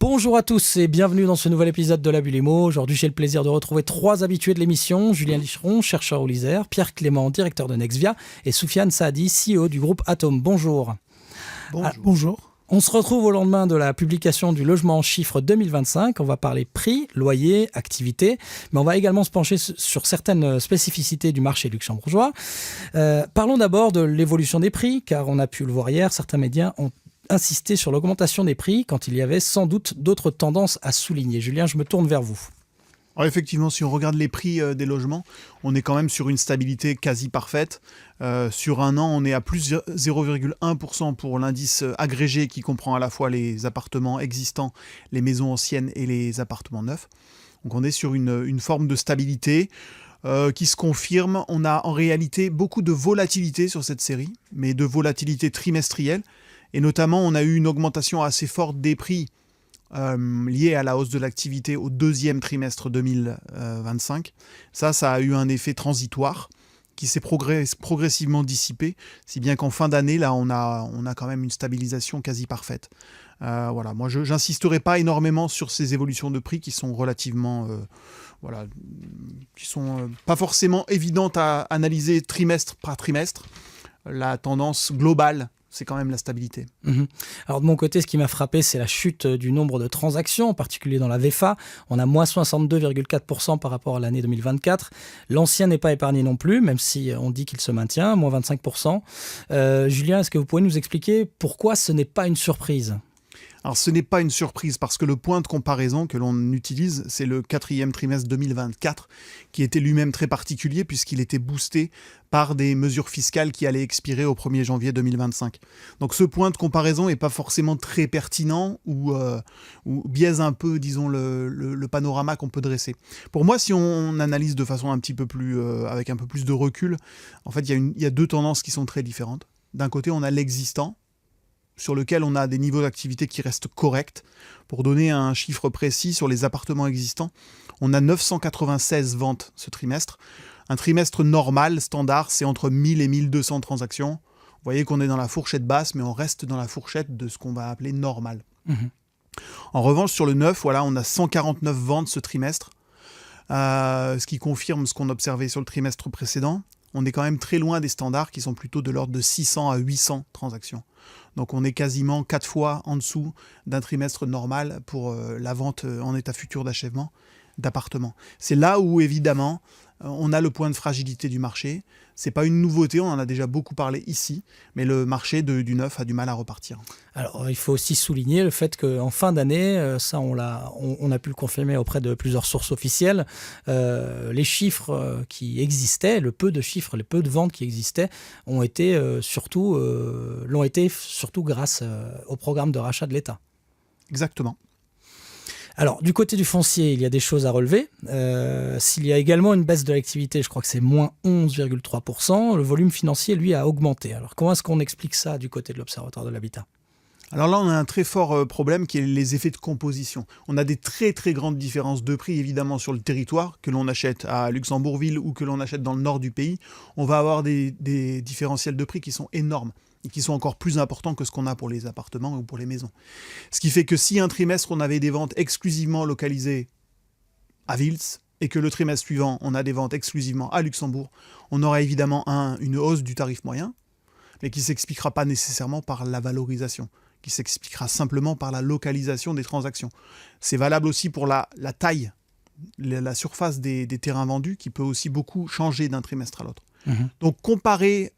Bonjour à tous et bienvenue dans ce nouvel épisode de La Bulle Immo. Aujourd'hui, j'ai le plaisir de retrouver trois habitués de l'émission. Julien Licheron, chercheur au LISER, Pierre Clément, directeur de Nexvia et Soufiane Saadi, CEO du groupe Atome. Bonjour. Bonjour. On se retrouve au lendemain de la publication du logement en chiffres 2025. On va parler prix, loyer, activité, mais on va également se pencher sur certaines spécificités du marché luxembourgeois. Parlons d'abord de l'évolution des prix, car on a pu le voir hier, certains médias ont insisté sur l'augmentation des prix quand il y avait sans doute d'autres tendances à souligner. Julien, je me tourne vers vous. Alors effectivement, si on regarde les prix des logements, on est quand même sur une stabilité quasi parfaite. Sur un an, on est à plus 0,1% pour l'indice agrégé qui comprend à la fois les appartements existants, les maisons anciennes et les appartements neufs. Donc on est sur une forme de stabilité qui se confirme. On a en réalité beaucoup de volatilité sur cette série, mais de volatilité trimestrielle. Et notamment, on a eu une augmentation assez forte des prix liée à la hausse de l'activité au deuxième trimestre 2025. Ça a eu un effet transitoire qui s'est progressivement dissipé, si bien qu'en fin d'année, là, on a quand même une stabilisation quasi parfaite. Voilà. Moi, je n'insisterai pas énormément sur ces évolutions de prix qui sont relativement... qui sont pas forcément évidentes à analyser trimestre par trimestre. La tendance globale, c'est quand même la stabilité. Alors de mon côté, ce qui m'a frappé, c'est la chute du nombre de transactions, en particulier dans la VFA. On a moins 62,4% par rapport à l'année 2024. L'ancien n'est pas épargné non plus, même si on dit qu'il se maintient, moins 25%. Julien, est-ce que vous pouvez nous expliquer pourquoi ce n'est pas une surprise ? Alors ce n'est pas une surprise parce que le point de comparaison que l'on utilise, c'est le quatrième trimestre 2024 qui était lui-même très particulier puisqu'il était boosté par des mesures fiscales qui allaient expirer au 1er janvier 2025. Donc ce point de comparaison n'est pas forcément très pertinent ou biaise un peu, disons, le panorama qu'on peut dresser. Pour moi, si on analyse de façon un petit peu plus, avec un peu plus de recul, en fait, il y a deux tendances qui sont très différentes. D'un côté, on a l'existant, sur lequel on a des niveaux d'activité qui restent corrects. Pour donner un chiffre précis sur les appartements existants, on a 996 ventes ce trimestre. Un trimestre normal, standard, c'est entre 1000 et 1200 transactions. Vous voyez qu'on est dans la fourchette basse, mais on reste dans la fourchette de ce qu'on va appeler normal. En revanche, sur le neuf, voilà, on a 149 ventes ce trimestre, ce qui confirme ce qu'on observait sur le trimestre précédent. On est quand même très loin des standards qui sont plutôt de l'ordre de 600 à 800 transactions. Donc on est quasiment 4 fois en dessous d'un trimestre normal pour la vente en état futur d'achèvement d'appartements. C'est là où, évidemment, on a le point de fragilité du marché. Ce n'est pas une nouveauté, on en a déjà beaucoup parlé ici, mais le marché du neuf a du mal à repartir. Alors, il faut aussi souligner le fait qu'en fin d'année, ça on a pu le confirmer auprès de plusieurs sources officielles, les chiffres qui existaient, le peu de chiffres, les peu de ventes qui existaient, l'ont été surtout grâce au programme de rachat de l'État. Exactement. Alors, du côté du foncier, il y a des choses à relever. S'il y a également une baisse de l'activité, je crois que c'est moins 11,3%, le volume financier, lui, a augmenté. Alors, comment est-ce qu'on explique ça du côté de l'Observatoire de l'Habitat ? Alors là, on a un très fort problème qui est les effets de composition. On a des très très grandes différences de prix, évidemment, sur le territoire, que l'on achète à Luxembourgville ou que l'on achète dans le nord du pays. On va avoir des différentiels de prix qui sont énormes et qui sont encore plus importants que ce qu'on a pour les appartements ou pour les maisons. Ce qui fait que si un trimestre, on avait des ventes exclusivement localisées à Vils et que le trimestre suivant, on a des ventes exclusivement à Luxembourg, on aura évidemment une hausse du tarif moyen, mais qui ne s'expliquera pas nécessairement par la valorisation, qui s'expliquera simplement par la localisation des transactions. C'est valable aussi pour la taille, la surface des terrains vendus, qui peut aussi beaucoup changer d'un trimestre à l'autre. Donc comparer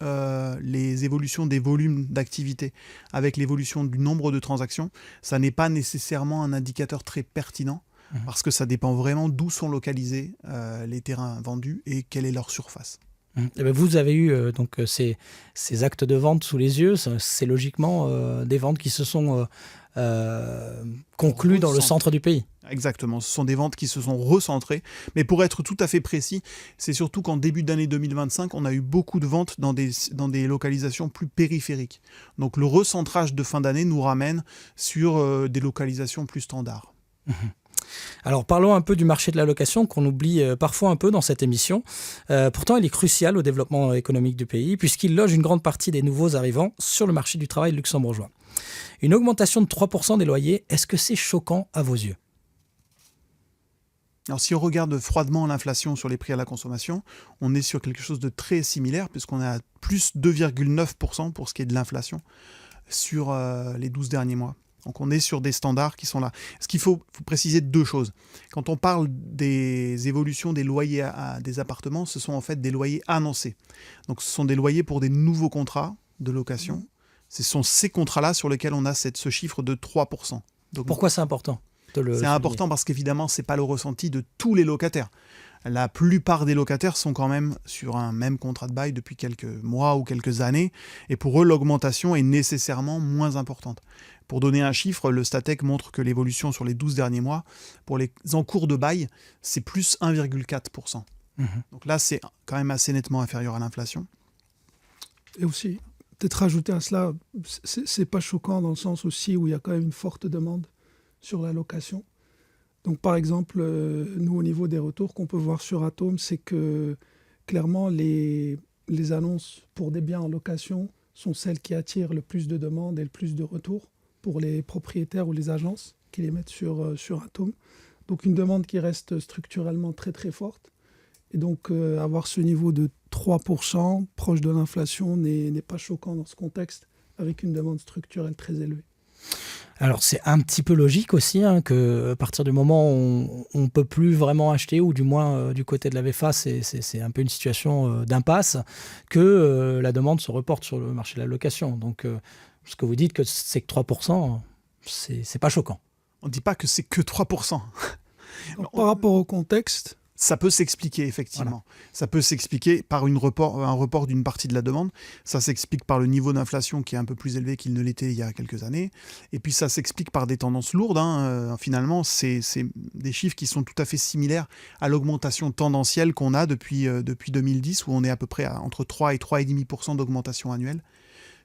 les évolutions des volumes d'activité avec l'évolution du nombre de transactions, ça n'est pas nécessairement un indicateur très pertinent, parce que ça dépend vraiment d'où sont localisés les terrains vendus et quelle est leur surface. Et bien vous avez eu ces actes de vente sous les yeux, c'est logiquement des ventes qui se sont conclues dans le centre du pays. Exactement, ce sont des ventes qui se sont recentrées. Mais pour être tout à fait précis, c'est surtout qu'en début d'année 2025, on a eu beaucoup de ventes dans des localisations plus périphériques. Donc le recentrage de fin d'année nous ramène sur des localisations plus standards. Alors parlons un peu du marché de la location qu'on oublie parfois un peu dans cette émission. Pourtant, il est crucial au développement économique du pays puisqu'il loge une grande partie des nouveaux arrivants sur le marché du travail luxembourgeois. Une augmentation de 3% des loyers, est-ce que c'est choquant à vos yeux ? Alors si on regarde froidement l'inflation sur les prix à la consommation, on est sur quelque chose de très similaire puisqu'on est à plus 2,9% pour ce qui est de l'inflation sur les 12 derniers mois. Donc on est sur des standards qui sont là. Ce qu'il faut préciser deux choses. Quand on parle des évolutions des loyers des appartements, ce sont en fait des loyers annoncés. Donc ce sont des loyers pour des nouveaux contrats de location. Ce sont ces contrats-là sur lesquels on a ce chiffre de 3%. Donc, pourquoi c'est important ? C'est important parce qu'évidemment, ce n'est pas le ressenti de tous les locataires. La plupart des locataires sont quand même sur un même contrat de bail depuis quelques mois ou quelques années. Et pour eux, l'augmentation est nécessairement moins importante. Pour donner un chiffre, le Statec montre que l'évolution sur les 12 derniers mois, pour les encours de bail, c'est plus 1,4%. Donc là, c'est quand même assez nettement inférieur à l'inflation. Et aussi, peut-être rajouter à cela, c'est pas choquant dans le sens aussi où il y a quand même une forte demande sur la location. Donc par exemple, nous au niveau des retours qu'on peut voir sur Atome, c'est que clairement les annonces pour des biens en location sont celles qui attirent le plus de demandes et le plus de retours pour les propriétaires ou les agences qui les mettent sur Atome. Donc une demande qui reste structurellement très très forte. Et donc avoir ce niveau de 3% proche de l'inflation n'est pas choquant dans ce contexte avec une demande structurelle très élevée. Alors c'est un petit peu logique aussi qu'à partir du moment où on ne peut plus vraiment acheter, ou du moins du côté de la VFA, c'est un peu une situation d'impasse, que la demande se reporte sur le marché de la location. Donc ce que vous dites, que c'est que 3%, c'est pas choquant. On ne dit pas que c'est que 3%. Donc, par rapport au contexte, ça peut s'expliquer, effectivement. Voilà. Ça peut s'expliquer par un report d'une partie de la demande. Ça s'explique par le niveau d'inflation qui est un peu plus élevé qu'il ne l'était il y a quelques années. Et puis ça s'explique par des tendances lourdes. Finalement, c'est des chiffres qui sont tout à fait similaires à l'augmentation tendancielle qu'on a depuis 2010, où on est à peu près entre 3 et 3,5% d'augmentation annuelle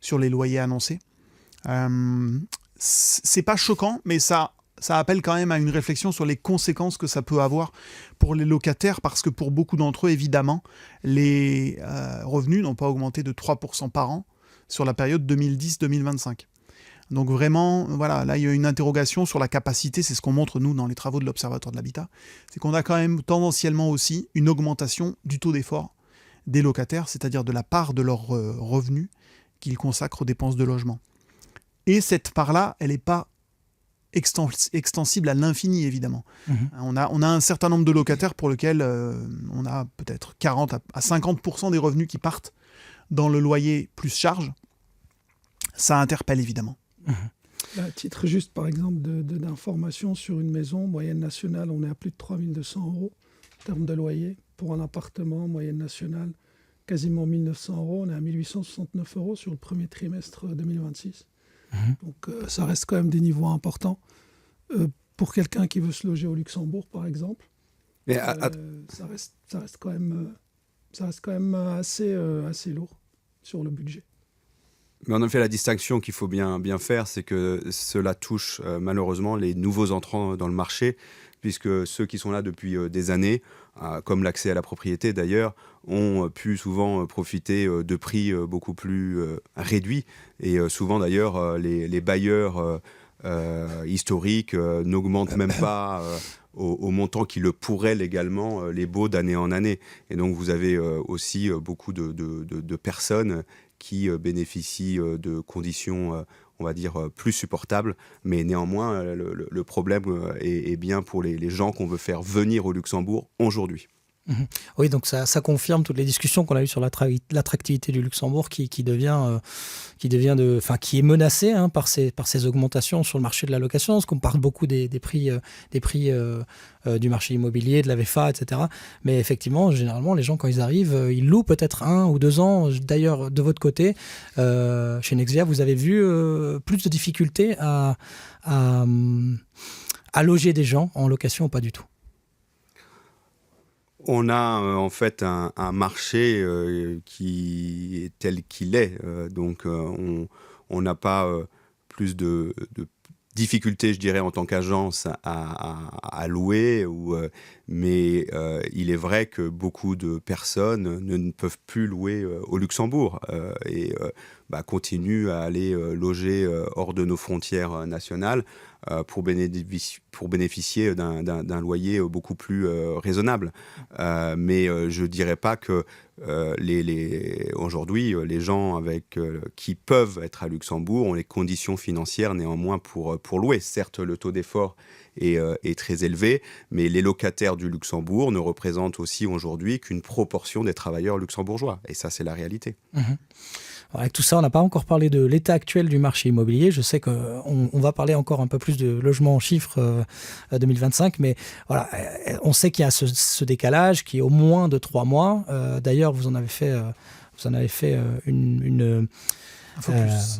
sur les loyers annoncés. C'est pas choquant, mais ça appelle quand même à une réflexion sur les conséquences que ça peut avoir pour les locataires, parce que pour beaucoup d'entre eux, évidemment, les revenus n'ont pas augmenté de 3% par an sur la période 2010-2025. Donc vraiment, voilà, là il y a une interrogation sur la capacité, c'est ce qu'on montre nous dans les travaux de l'Observatoire de l'Habitat, c'est qu'on a quand même tendanciellement aussi une augmentation du taux d'effort des locataires, c'est-à-dire de la part de leurs revenus qu'ils consacrent aux dépenses de logement. Et cette part-là, elle n'est pas extensible à l'infini, évidemment. On a un certain nombre de locataires pour lesquels on a peut-être 40 à 50% des revenus qui partent dans le loyer plus charge. Ça interpelle, évidemment. À titre juste, par exemple, d'information sur une maison, moyenne nationale, on est à plus de 3 200 € en termes de loyer. Pour un appartement, moyenne nationale, quasiment 1 900 €. On est à 1 869 € sur le premier trimestre 2026. Donc ça reste quand même des niveaux importants. Pour quelqu'un qui veut se loger au Luxembourg, par exemple, ça reste quand même assez lourd sur le budget. Mais en effet, la distinction qu'il faut bien faire, c'est que cela touche malheureusement les nouveaux entrants dans le marché, puisque ceux qui sont là depuis des années, comme l'accès à la propriété d'ailleurs, ont pu souvent profiter de prix beaucoup plus réduits. Et souvent d'ailleurs, les bailleurs historiques n'augmentent même pas au montant qui le pourrait légalement les baux d'année en année. Et donc vous avez aussi beaucoup de personnes qui bénéficient de conditions on va dire, plus supportables. Mais néanmoins, le problème est bien pour les gens qu'on veut faire venir au Luxembourg aujourd'hui. Oui, donc ça confirme toutes les discussions qu'on a eues sur l'attractivité du Luxembourg qui est menacée par ces augmentations sur le marché de la location, parce qu'on parle beaucoup des prix du marché immobilier, de la VFA, etc. Mais effectivement, généralement, les gens, quand ils arrivent, ils louent peut-être 1 ou 2 ans. D'ailleurs, de votre côté, chez Nexvia, vous avez vu plus de difficultés à loger des gens en location ou pas du tout? On a en fait un marché qui est tel qu'il est, donc on n'a pas plus difficulté, je dirais, en tant qu'agence à louer, mais il est vrai que beaucoup de personnes ne peuvent plus louer au Luxembourg et continuent à aller loger hors de nos frontières nationales pour bénéficier d'un loyer beaucoup plus raisonnable. Mais je ne dirais pas que aujourd'hui, les gens qui peuvent être à Luxembourg ont les conditions financières néanmoins pour louer. Certes, le taux d'effort est très élevé, mais les locataires du Luxembourg ne représentent aussi aujourd'hui qu'une proportion des travailleurs luxembourgeois. Et ça, c'est la réalité. Mmh. Alors, avec tout ça, on n'a pas encore parlé de l'état actuel du marché immobilier. Je sais qu'on va parler encore un peu plus de logement en chiffres 2025, mais voilà, on sait qu'il y a ce décalage qui est au moins de 3 mois. D'ailleurs, vous en avez fait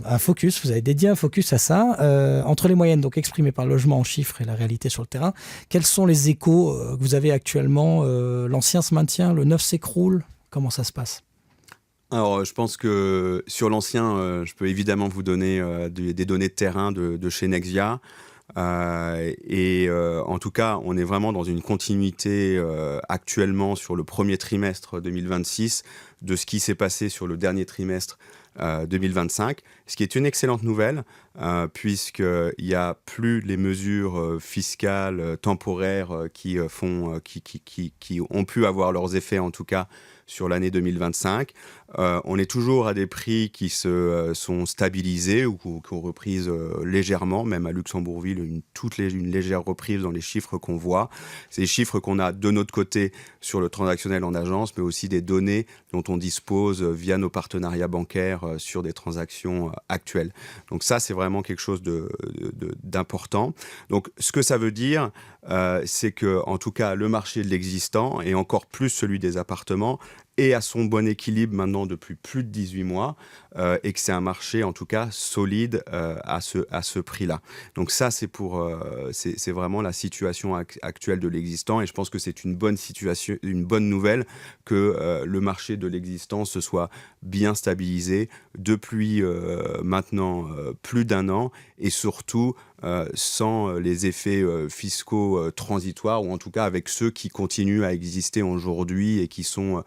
un focus, vous avez dédié un focus à ça, entre les moyennes donc exprimées par le logement en chiffres et la réalité sur le terrain. Quels sont les échos que vous avez actuellement? L'ancien se maintient, le neuf s'écroule, comment ça se passe? Alors, je pense que sur l'ancien, je peux évidemment vous donner des données de terrain de chez Nexvia. En tout cas, on est vraiment dans une continuité actuellement sur le premier trimestre 2026 de ce qui s'est passé sur le dernier trimestre 2025, ce qui est une excellente nouvelle puisqu'il n'y a plus les mesures fiscales temporaires qui ont pu avoir leurs effets en tout cas sur l'année 2025. On est toujours à des prix qui se sont stabilisés ou qui ont repris légèrement, même à Luxembourgville, une légère reprise dans les chiffres qu'on voit. C'est des chiffres qu'on a de notre côté sur le transactionnel en agence, mais aussi des données dont on dispose via nos partenariats bancaires sur des transactions actuelles. Donc ça, c'est vraiment quelque chose d'important. Donc ce que ça veut dire, c'est que, en tout cas, le marché de l'existant, et encore plus celui des appartements, est à son bon équilibre maintenant depuis plus de 18 mois et que c'est un marché en tout cas solide à ce prix-là. Donc ça, c'est vraiment la situation actuelle de l'existant et je pense que c'est une bonne nouvelle que le marché de l'existant se soit bien stabilisé depuis maintenant plus d'un an et surtout sans les effets fiscaux transitoires ou en tout cas avec ceux qui continuent à exister aujourd'hui et qui sont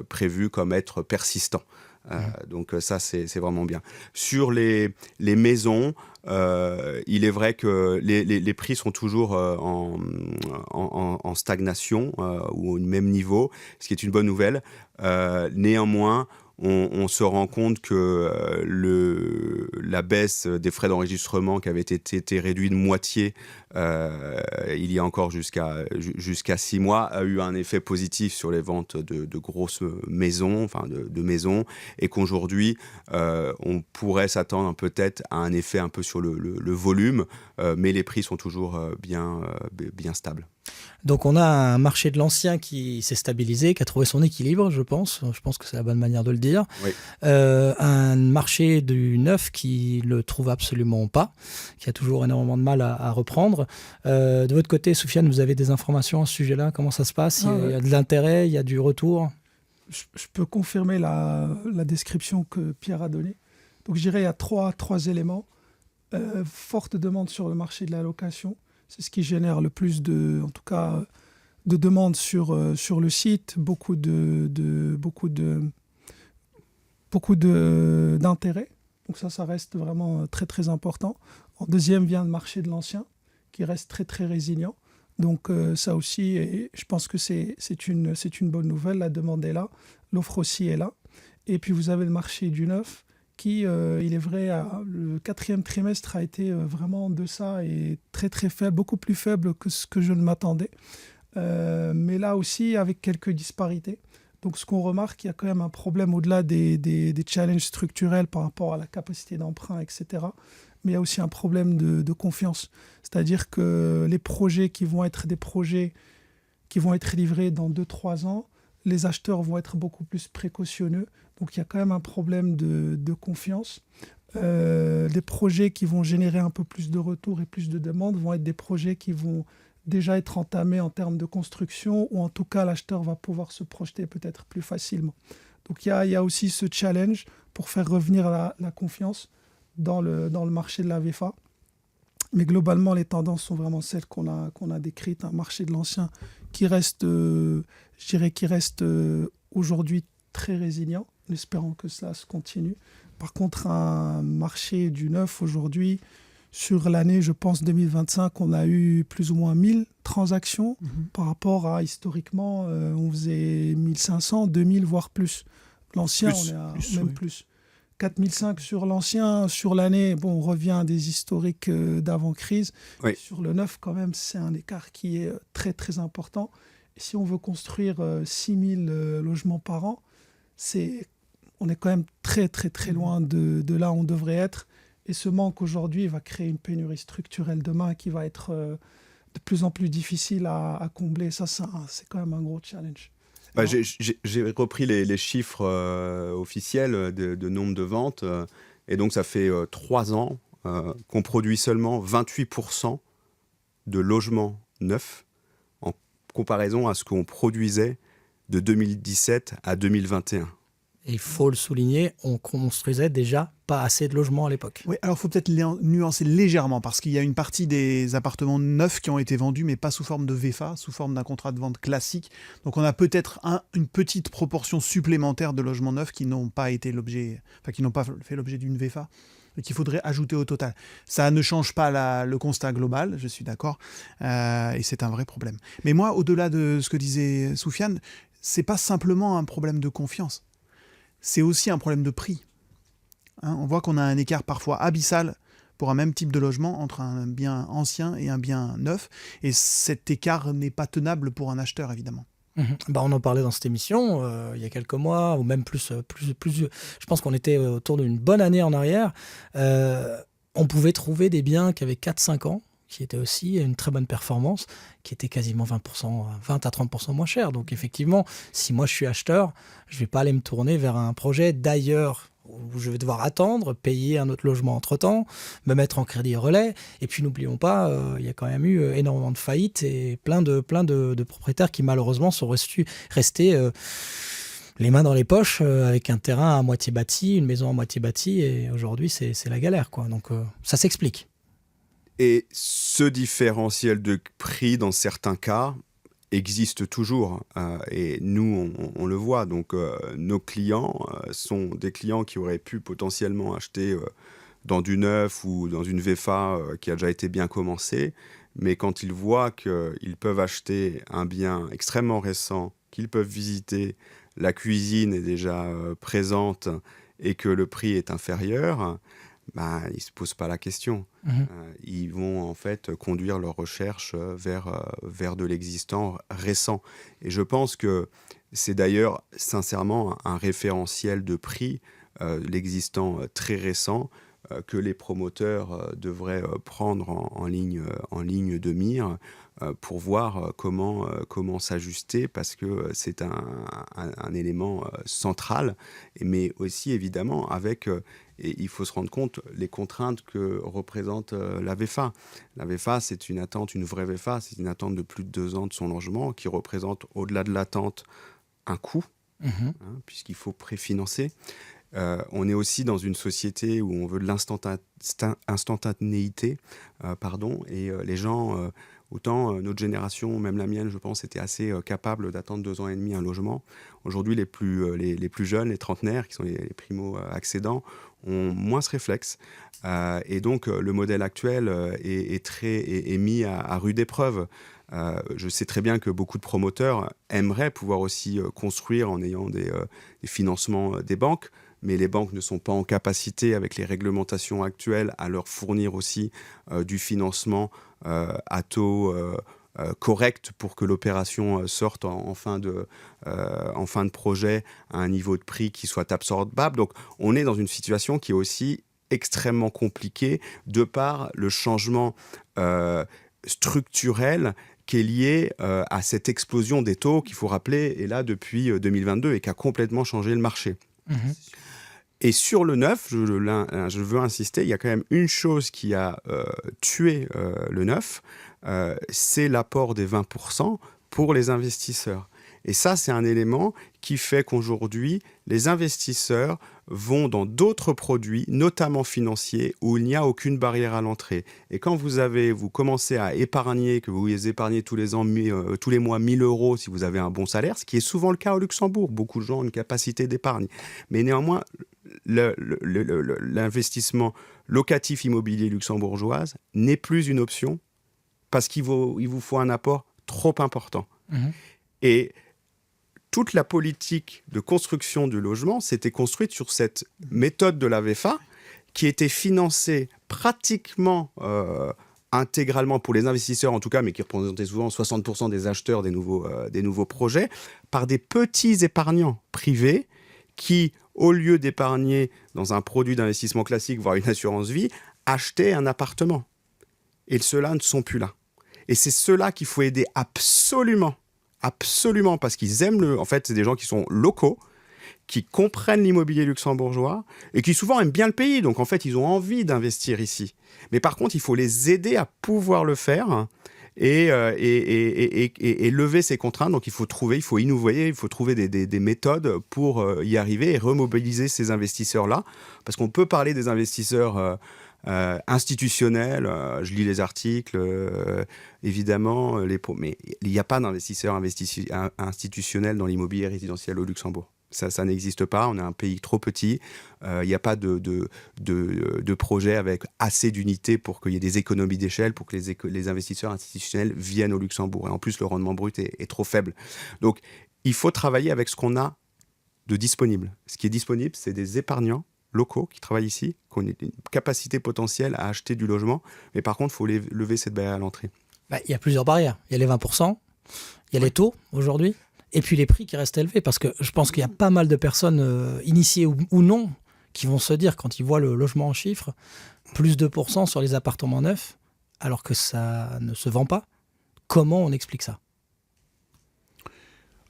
prévus comme être persistants. Donc ça, c'est vraiment bien. Sur les maisons, il est vrai que les prix sont toujours en stagnation ou au même niveau, ce qui est une bonne nouvelle. Néanmoins, on se rend compte que la baisse des frais d'enregistrement qui avait été réduite de moitié il y a encore jusqu'à 6 mois a eu un effet positif sur les ventes de grosses maisons, enfin de maisons, et qu'aujourd'hui on pourrait s'attendre peut-être à un effet un peu sur le volume, mais les prix sont toujours bien stables. Donc on a un marché de l'ancien qui s'est stabilisé, qui a trouvé son équilibre, je pense. Je pense que c'est la bonne manière de le dire. Oui. Un marché du neuf qui ne le trouve absolument pas, qui a toujours énormément de mal à reprendre. De votre côté, Soufiane, vous avez des informations à ce sujet-là? Comment ça se passe? Il y a de l'intérêt, il y a du retour? Je peux confirmer la description que Pierre a donnée. Donc je dirais qu'il y a trois éléments. Forte demande sur le marché de la location. C'est ce qui génère le plus de demandes sur le site, beaucoup d'intérêt. Donc ça reste vraiment très très important. En deuxième vient le marché de l'ancien, qui reste très très résilient. Donc ça aussi, et je pense que c'est une bonne nouvelle. La demande est là, l'offre aussi est là. Et puis vous avez le marché du neuf, qui, il est vrai, le 4e trimestre a été vraiment en deçà et très très faible, beaucoup plus faible que ce que je ne m'attendais. Mais là aussi, avec quelques disparités. Donc ce qu'on remarque, il y a quand même un problème au-delà des challenges structurels par rapport à la capacité d'emprunt, etc. Mais il y a aussi un problème de confiance. C'est-à-dire que les projets qui vont être des projets qui vont être livrés dans 2-3 ans, les acheteurs vont être beaucoup plus précautionneux. Donc il y a quand même un problème de confiance. Les projets qui vont générer un peu plus de retours et plus de demandes vont être des projets qui vont déjà être entamés en termes de construction, ou en tout cas l'acheteur va pouvoir se projeter peut-être plus facilement. Donc il y a aussi ce challenge pour faire revenir la confiance dans le marché de la VFA. Mais globalement, les tendances sont vraiment celles qu'on a décrites. Un marché de l'ancien qui reste, je dirais, aujourd'hui très résilient, en espérant que cela se continue. Par contre, un marché du neuf aujourd'hui, sur l'année, je pense, 2025, on a eu plus ou moins 1000 transactions par rapport à, historiquement, on faisait 1500, 2000, voire plus. L'ancien, on est à même plus. 4005 sur l'ancien, sur l'année, bon, on revient à des historiques d'avant-crise. Oui. Sur le neuf, quand même, c'est un écart qui est très, très important. Et si on veut construire 6000 logements par an, on est quand même très, très, très loin de là où on devrait être. Et ce manque aujourd'hui va créer une pénurie structurelle demain qui va être de plus en plus difficile à combler. Ça, c'est quand même un gros challenge. J'ai repris les chiffres officiels de nombre de ventes. Et donc, ça fait 3 ans qu'on produit seulement 28% de logements neufs en comparaison à ce qu'on produisait de 2017 à 2021. Et il faut le souligner, on construisait déjà pas assez de logements à l'époque. Oui, alors il faut peut-être nuancer légèrement parce qu'il y a une partie des appartements neufs qui ont été vendus, mais pas sous forme de VFA, sous forme d'un contrat de vente classique. Donc on a peut-être une petite proportion supplémentaire de logements neufs qui n'ont pas été qui n'ont pas fait l'objet d'une VFA et qu'il faudrait ajouter au total. Ça ne change pas le constat global, je suis d'accord, et c'est un vrai problème. Mais moi, au-delà de ce que disait Soufiane, c'est pas simplement un problème de confiance. C'est aussi un problème de prix. On voit qu'on a un écart parfois abyssal pour un même type de logement entre un bien ancien et un bien neuf. Et cet écart n'est pas tenable pour un acheteur, évidemment. On en parlait dans cette émission il y a quelques mois, ou même plus. Je pense qu'on était autour d'une bonne année en arrière. On pouvait trouver des biens qui avaient 4-5 ans, qui étaient aussi une très bonne performance, qui étaient quasiment 20 à 30% moins cher. Donc effectivement, si moi je suis acheteur, je ne vais pas aller me tourner vers un projet d'ailleurs où je vais devoir attendre, payer un autre logement entre-temps, me mettre en crédit relais. Et puis n'oublions pas, il y a quand même eu énormément de faillites et plein de propriétaires qui malheureusement sont restés les mains dans les poches avec un terrain à moitié bâti, une maison à moitié bâtie. Et aujourd'hui, c'est la galère, quoi. Donc ça s'explique. Et ce différentiel de prix, dans certains cas, existe toujours. Et nous, on le voit. Donc, nos clients sont des clients qui auraient pu potentiellement acheter dans du neuf ou dans une VFA qui a déjà été bien commencée. Mais quand ils voient qu'ils peuvent acheter un bien extrêmement récent, qu'ils peuvent visiter, la cuisine est déjà présente et que le prix est inférieur, ils ne se posent pas la question. Ils vont en fait conduire leurs recherches vers de l'existant récent. Et je pense que c'est d'ailleurs sincèrement un référentiel de prix, l'existant très récent, que les promoteurs devraient prendre en ligne de mire pour voir comment s'ajuster, parce que c'est un élément central, mais aussi évidemment avec... Et il faut se rendre compte les contraintes que représente la VFA. La VFA, c'est une attente, une vraie VFA, c'est une attente de plus de 2 ans de son logement qui représente, au-delà de l'attente, un coût, puisqu'il faut préfinancer. On est aussi dans une société où on veut de l'instantanéité, et les gens... Autant notre génération, même la mienne, je pense, était assez capable d'attendre 2 ans et demi un logement. Aujourd'hui, les plus jeunes, les trentenaires, qui sont les primo-accédants, ont moins ce réflexe. Et donc, le modèle actuel est mis à rude épreuve. Je sais très bien que beaucoup de promoteurs aimeraient pouvoir aussi construire en ayant des financements des banques, mais les banques ne sont pas en capacité, avec les réglementations actuelles, à leur fournir aussi du financement à taux correct pour que l'opération sorte en fin de projet à un niveau de prix qui soit absorbable. Donc on est dans une situation qui est aussi extrêmement compliquée de par le changement structurel qui est lié à cette explosion des taux qu'il faut rappeler est là depuis 2022 et qui a complètement changé le marché. Et sur le neuf, je veux insister, il y a quand même une chose qui a tué le neuf, c'est l'apport des 20% pour les investisseurs. Et ça, c'est un élément qui fait qu'aujourd'hui, les investisseurs vont dans d'autres produits, notamment financiers, où il n'y a aucune barrière à l'entrée. Et quand vous commencez à épargner, que vous épargnez tous les mois 1 000 euros si vous avez un bon salaire, ce qui est souvent le cas au Luxembourg. Beaucoup de gens ont une capacité d'épargne. Mais néanmoins, l'investissement locatif immobilier luxembourgeoise n'est plus une option parce qu'il vous faut un apport trop important. Mmh. Et toute la politique de construction du logement s'était construite sur cette méthode de la VFA qui était financée pratiquement intégralement pour les investisseurs en tout cas, mais qui représentait souvent 60% des acheteurs des nouveaux projets, par des petits épargnants privés qui, au lieu d'épargner dans un produit d'investissement classique, voire une assurance vie, achetaient un appartement. Et ceux-là ne sont plus là. Et c'est ceux-là qu'il faut aider absolument, parce qu'ils aiment en fait, c'est des gens qui sont locaux, qui comprennent l'immobilier luxembourgeois et qui souvent aiment bien le pays. Donc en fait, ils ont envie d'investir ici. Mais par contre, il faut les aider à pouvoir le faire et lever ces contraintes. Donc il faut innover, il faut trouver des méthodes pour y arriver et remobiliser ces investisseurs-là. Parce qu'on peut parler des investisseurs institutionnels, je lis les articles, évidemment, mais il n'y a pas d'investisseurs institutionnels dans l'immobilier résidentiel au Luxembourg. Ça n'existe pas, on est un pays trop petit, il n'y a pas de projet avec assez d'unités pour qu'il y ait des économies d'échelle, pour que les investisseurs institutionnels viennent au Luxembourg. Et en plus, le rendement brut est trop faible. Donc, il faut travailler avec ce qu'on a de disponible. Ce qui est disponible, c'est des épargnants locaux qui travaillent ici, qui ont une capacité potentielle à acheter du logement. Mais par contre, il faut lever cette barrière à l'entrée. Il y a plusieurs barrières. Il y a les 20%, il y a les taux aujourd'hui, et puis les prix qui restent élevés. Parce que je pense qu'il y a pas mal de personnes initiées ou non qui vont se dire, quand ils voient le logement en chiffres, plus de % sur les appartements neufs, alors que ça ne se vend pas. Comment on explique ça ?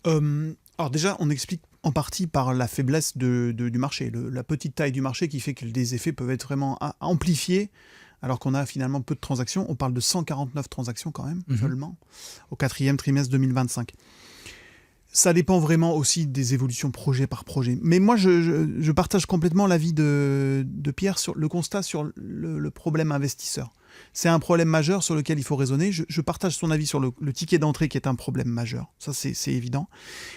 Alors déjà, on explique en partie par la faiblesse du marché, la petite taille du marché qui fait que des effets peuvent être vraiment amplifiés alors qu'on a finalement peu de transactions. On parle de 149 transactions quand même, seulement, au 4e trimestre 2025. Ça dépend vraiment aussi des évolutions projet par projet. Mais moi, je partage complètement l'avis de Pierre sur le constat sur le problème investisseur. C'est un problème majeur sur lequel il faut raisonner. Je partage son avis sur le ticket d'entrée qui est un problème majeur. Ça, c'est évident.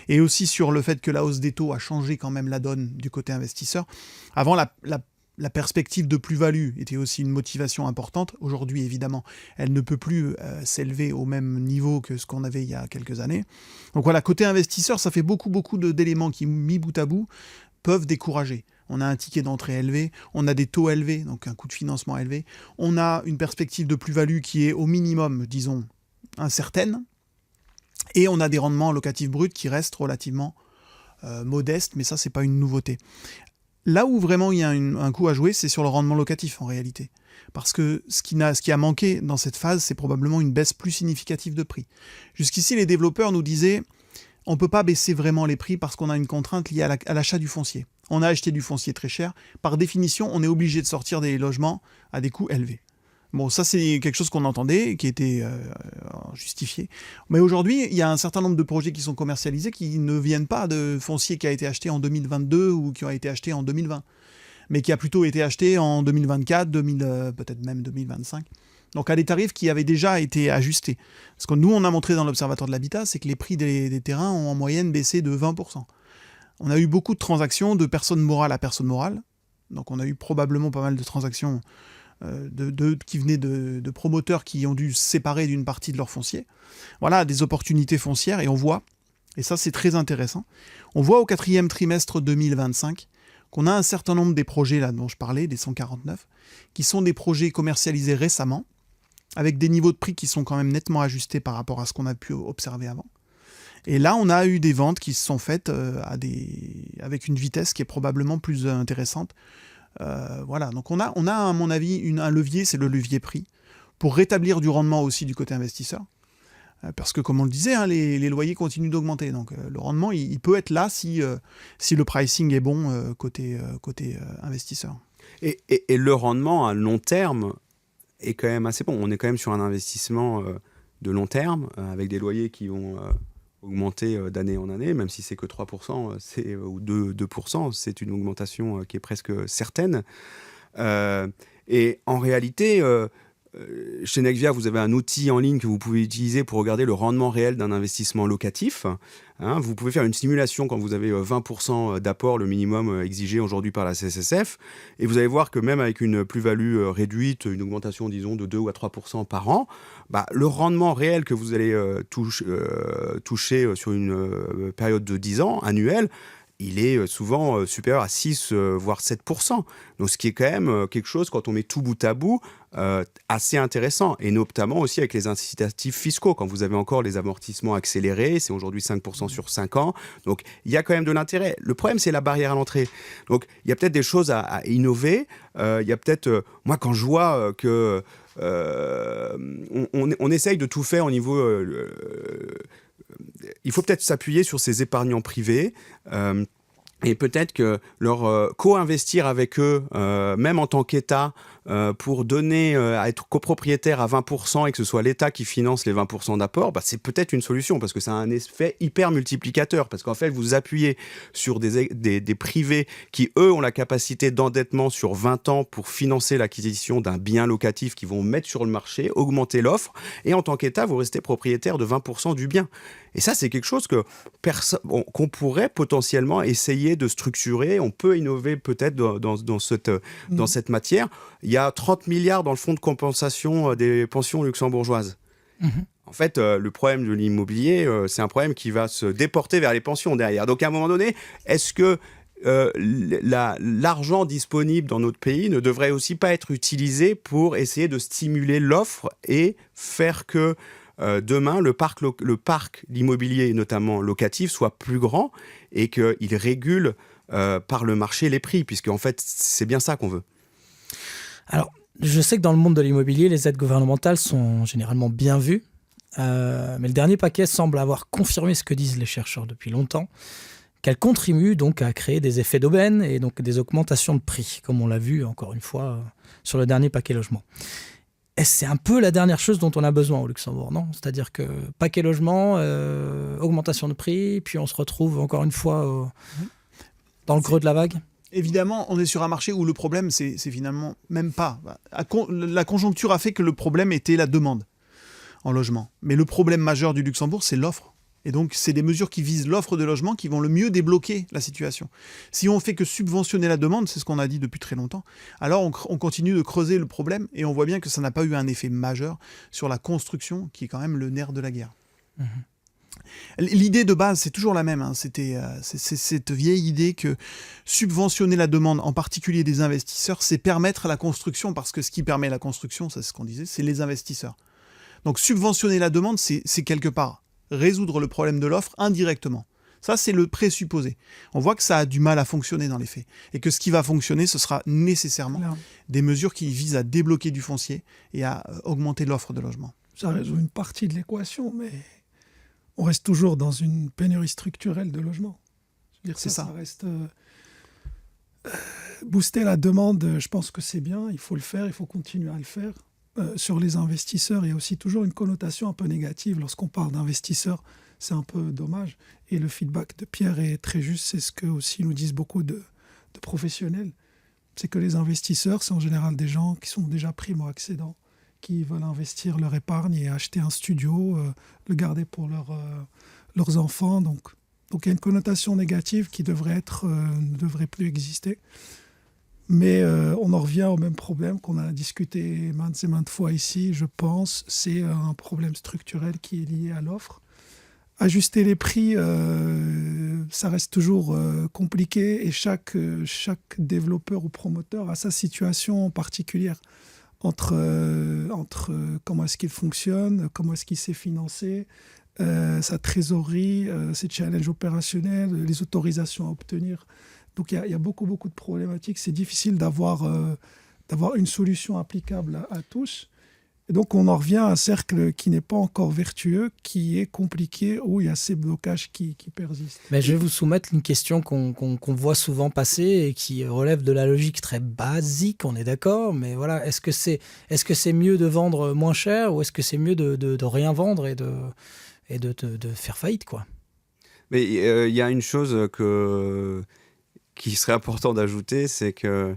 Et aussi sur le fait que la hausse des taux a changé quand même la donne du côté investisseur. Avant, la perspective de plus-value était aussi une motivation importante. Aujourd'hui, évidemment, elle ne peut plus s'élever au même niveau que ce qu'on avait il y a quelques années. Donc voilà, côté investisseur, ça fait beaucoup d'éléments qui, mis bout à bout, peuvent décourager. On a un ticket d'entrée élevé, on a des taux élevés, donc un coût de financement élevé. On a une perspective de plus-value qui est au minimum, disons, incertaine. Et on a des rendements locatifs bruts qui restent relativement modestes, mais ça, c'est pas une nouveauté. Là où vraiment il y a un coup à jouer, c'est sur le rendement locatif en réalité. Parce que ce qui a manqué dans cette phase, c'est probablement une baisse plus significative de prix. Jusqu'ici, les développeurs nous disaient on ne peut pas baisser vraiment les prix parce qu'on a une contrainte liée à l'achat du foncier. On a acheté du foncier très cher. Par définition, on est obligé de sortir des logements à des coûts élevés. Bon, ça, c'est quelque chose qu'on entendait, qui était justifié. Mais aujourd'hui, il y a un certain nombre de projets qui sont commercialisés qui ne viennent pas de foncier qui a été acheté en 2022 ou qui a été acheté en 2020, mais qui a plutôt été acheté en 2024, peut-être même 2025. Donc à des tarifs qui avaient déjà été ajustés. Ce que nous, on a montré dans l'Observatoire de l'Habitat, c'est que les prix des terrains ont en moyenne baissé de 20%. On a eu beaucoup de transactions de personne morale à personne morale. Donc on a eu probablement pas mal de transactions qui venaient de promoteurs qui ont dû se séparer d'une partie de leur foncier. Voilà, des opportunités foncières. Et on voit, et ça c'est très intéressant, on voit au 4e trimestre 2025 qu'on a un certain nombre des projets là dont je parlais, des 149, qui sont des projets commercialisés récemment, avec des niveaux de prix qui sont quand même nettement ajustés par rapport à ce qu'on a pu observer avant. Et là, on a eu des ventes qui se sont faites avec une vitesse qui est probablement plus intéressante. Voilà, donc on a à mon avis un levier, c'est le levier prix, pour rétablir du rendement aussi du côté investisseur. Parce que, comme on le disait, hein, les loyers continuent d'augmenter. Donc le rendement, il peut être là si le pricing est bon côté investisseur. Et le rendement à long terme est quand même assez bon. On est quand même sur un investissement de long terme, avec des loyers qui vont augmenter d'année en année, même si c'est que 3%, ou 2%, c'est une augmentation qui est presque certaine. Et en réalité, chez Nexvia, vous avez un outil en ligne que vous pouvez utiliser pour regarder le rendement réel d'un investissement locatif. Vous pouvez faire une simulation quand vous avez 20% d'apport, le minimum exigé aujourd'hui par la CSSF. Et vous allez voir que même avec une plus-value réduite, une augmentation, disons, de 2 ou à 3% par an, le rendement réel que vous allez toucher sur une période de 10 ans, annuelle, il est souvent supérieur à 6, voire 7%. Donc ce qui est quand même quelque chose, quand on met tout bout à bout, assez intéressant. Et notamment aussi avec les incitatifs fiscaux. Quand vous avez encore les amortissements accélérés, c'est aujourd'hui 5% sur 5 ans. Donc il y a quand même de l'intérêt. Le problème, c'est la barrière à l'entrée. Donc il y a peut-être des choses à innover. Il y a peut-être... moi, quand je vois que... on essaye de tout faire au niveau... il faut peut-être s'appuyer sur ces épargnants privés et peut-être que leur co-investir avec eux, même en tant qu'État, pour donner à être copropriétaire à 20% et que ce soit l'État qui finance les 20% d'apport, c'est peut-être une solution parce que ça a un effet hyper multiplicateur. Parce qu'en fait, vous appuyez sur des privés qui, eux, ont la capacité d'endettement sur 20 ans pour financer l'acquisition d'un bien locatif qu'ils vont mettre sur le marché, augmenter l'offre. Et en tant qu'État, vous restez propriétaire de 20% du bien. Et ça, c'est quelque chose qu'on pourrait potentiellement essayer de structurer. On peut innover peut-être dans cette matière. Il y a 30 milliards dans le fonds de compensation des pensions luxembourgeoises. En fait, le problème de l'immobilier, c'est un problème qui va se déporter vers les pensions derrière. Donc, à un moment donné, est-ce que l'argent disponible dans notre pays ne devrait aussi pas être utilisé pour essayer de stimuler l'offre et faire que demain, le parc l'immobilier, notamment locatif, soit plus grand et qu'il régule par le marché les prix, puisque en fait, c'est bien ça qu'on veut. Alors, je sais que dans le monde de l'immobilier, les aides gouvernementales sont généralement bien vues, mais le dernier paquet semble avoir confirmé ce que disent les chercheurs depuis longtemps, qu'elles contribuent donc à créer des effets d'aubaine et donc des augmentations de prix, comme on l'a vu encore une fois sur le dernier paquet logement. Et c'est un peu la dernière chose dont on a besoin au Luxembourg, non ? C'est-à-dire que paquet logement, augmentation de prix, puis on se retrouve encore une fois dans le creux de la vague. Évidemment, on est sur un marché où le problème, c'est finalement même pas. La conjoncture a fait que le problème était la demande en logement. Mais le problème majeur du Luxembourg, c'est l'offre. Et donc, c'est des mesures qui visent l'offre de logement qui vont le mieux débloquer la situation. Si on fait que subventionner la demande, c'est ce qu'on a dit depuis très longtemps, alors on continue de creuser le problème et on voit bien que ça n'a pas eu un effet majeur sur la construction, qui est quand même le nerf de la guerre. L'idée de base, c'est toujours la même. C'est cette vieille idée que subventionner la demande, en particulier des investisseurs, c'est permettre la construction, parce que ce qui permet la construction, c'est ce qu'on disait, c'est les investisseurs. Donc subventionner la demande, c'est quelque part résoudre le problème de l'offre indirectement. Ça, c'est le présupposé. On voit que ça a du mal à fonctionner dans les faits. Et que ce qui va fonctionner, ce sera nécessairement des mesures qui visent à débloquer du foncier et à augmenter l'offre de logement. Ça résout une partie de l'équation, mais on reste toujours dans une pénurie structurelle de logement. C'est ça. Ça reste... booster la demande, je pense que c'est bien, il faut le faire, il faut continuer à le faire. Sur les investisseurs, il y a aussi toujours une connotation un peu négative. Lorsqu'on parle d'investisseurs, c'est un peu dommage. Et le feedback de Pierre est très juste, c'est ce que aussi nous disent beaucoup de professionnels. C'est que les investisseurs, c'est en général des gens qui sont déjà primo-accédants, qui veulent investir leur épargne et acheter un studio, le garder pour leurs enfants. Donc il y a une connotation négative qui ne devrait plus exister. Mais on en revient au même problème qu'on a discuté maintes et maintes fois ici, je pense. C'est un problème structurel qui est lié à l'offre. Ajuster les prix, ça reste toujours compliqué et chaque développeur ou promoteur a sa situation particulière entre comment est-ce qu'il fonctionne, comment est-ce qu'il s'est financé, sa trésorerie, ses challenges opérationnels, les autorisations à obtenir. Donc il y a beaucoup de problématiques. C'est difficile d'avoir une solution applicable à tous. Et donc on en revient à un cercle qui n'est pas encore vertueux, qui est compliqué, où il y a ces blocages qui persistent. Mais je vais vous soumettre une question qu'on voit souvent passer et qui relève de la logique très basique, on est d'accord, mais voilà, est-ce que c'est mieux de vendre moins cher ou est-ce que c'est mieux de rien vendre et et de faire faillite, quoi. Mais il y a une chose qui serait important d'ajouter, c'est que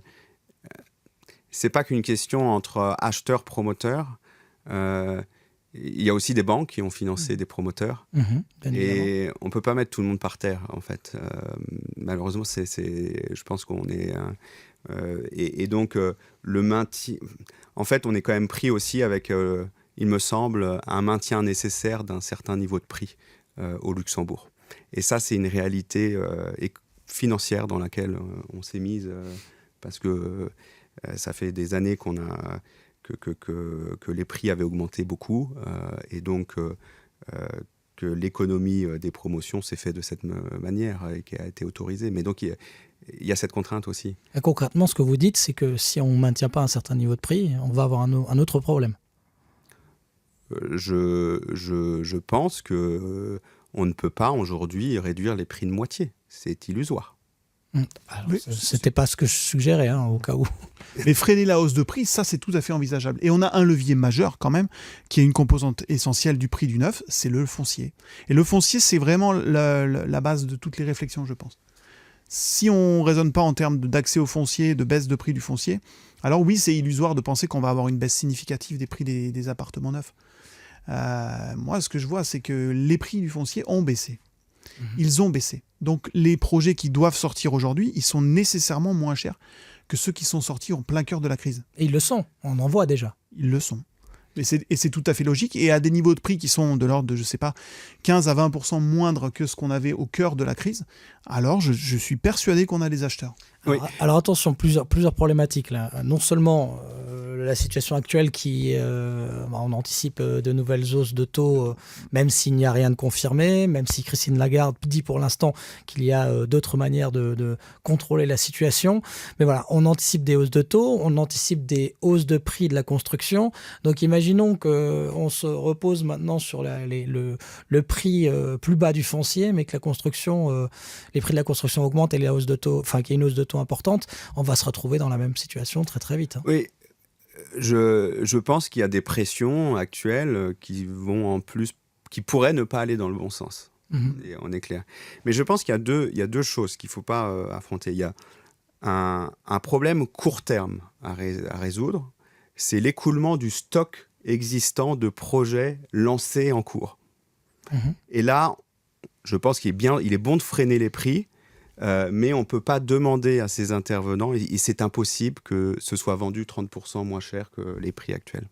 c'est pas qu'une question entre acheteurs-promoteurs. Il y a aussi des banques qui ont financé des promoteurs. Bien Et on ne peut pas mettre tout le monde par terre, en fait. Malheureusement, je pense qu'on est... et donc, le maintien... En fait, on est quand même pris aussi avec, il me semble, un maintien nécessaire d'un certain niveau de prix au Luxembourg. Et ça, c'est une réalité financière dans laquelle on s'est mise, parce que ça fait des années qu'on a... Que les prix avaient augmenté beaucoup et donc que l'économie des promotions s'est faite de cette manière et qui a été autorisée. Mais donc il y a cette contrainte aussi. Et concrètement, ce que vous dites, c'est que si on ne maintient pas un certain niveau de prix, on va avoir un autre problème. Je pense qu'on ne peut pas aujourd'hui réduire les prix de moitié. C'est illusoire. Alors, c'était pas ce que je suggérais, au cas où. Mais freiner la hausse de prix, ça c'est tout à fait envisageable. Et on a un levier majeur quand même, qui est une composante essentielle du prix du neuf, c'est le foncier. Et le foncier, c'est vraiment la base de toutes les réflexions, je pense. Si on ne raisonne pas en termes d'accès au foncier, de baisse de prix du foncier, alors oui, c'est illusoire de penser qu'on va avoir une baisse significative des prix des appartements neufs. Moi, ce que je vois, c'est que les prix du foncier ont baissé. Ils ont baissé. Donc les projets qui doivent sortir aujourd'hui, ils sont nécessairement moins chers que ceux qui sont sortis en plein cœur de la crise. Et ils le sont, on en voit déjà. Ils le sont. Et c'est tout à fait logique. Et à des niveaux de prix qui sont de l'ordre de, je sais pas, 15 à 20% moindres que ce qu'on avait au cœur de la crise, alors je suis persuadé qu'on a des acheteurs. Oui. Alors attention, plusieurs problématiques là. Non seulement la situation actuelle qui, on anticipe de nouvelles hausses de taux, même s'il n'y a rien de confirmé, même si Christine Lagarde dit pour l'instant qu'il y a d'autres manières de contrôler la situation. Mais voilà, on anticipe des hausses de taux, on anticipe des hausses de prix de la construction. Donc imaginons qu'on se repose maintenant sur le prix plus bas du foncier, mais que la construction, les prix de la construction augmentent et la hausse de taux, enfin qu'il y ait une hausse de taux importante, on va se retrouver dans la même situation très très vite. Oui, je pense qu'il y a des pressions actuelles qui pourraient ne pas aller dans le bon sens. Et on est clair. Mais je pense qu'il y a deux choses qu'il ne faut pas affronter. Il y a un problème court terme à résoudre, c'est l'écoulement du stock existant de projets lancés en cours. Et là, je pense qu'il est bon de freiner les prix, mais on ne peut pas demander à ces intervenants, et c'est impossible que ce soit vendu 30% moins cher que les prix actuels.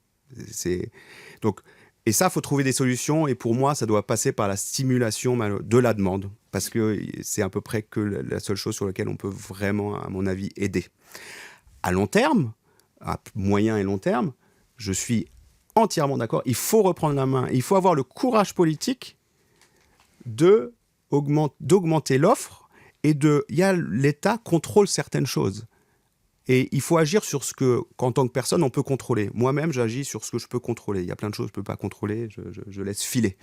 Et ça, il faut trouver des solutions, et pour moi, ça doit passer par la stimulation de la demande, parce que c'est à peu près que la seule chose sur laquelle on peut vraiment, à mon avis, aider. À long terme, à moyen et long terme, je suis entièrement d'accord, il faut reprendre la main, il faut avoir le courage politique d'augmenter l'offre, et l'État contrôle certaines choses. Et il faut agir sur ce qu'en tant que personne, on peut contrôler. Moi-même, j'agis sur ce que je peux contrôler. Il y a plein de choses que je ne peux pas contrôler, je laisse filer.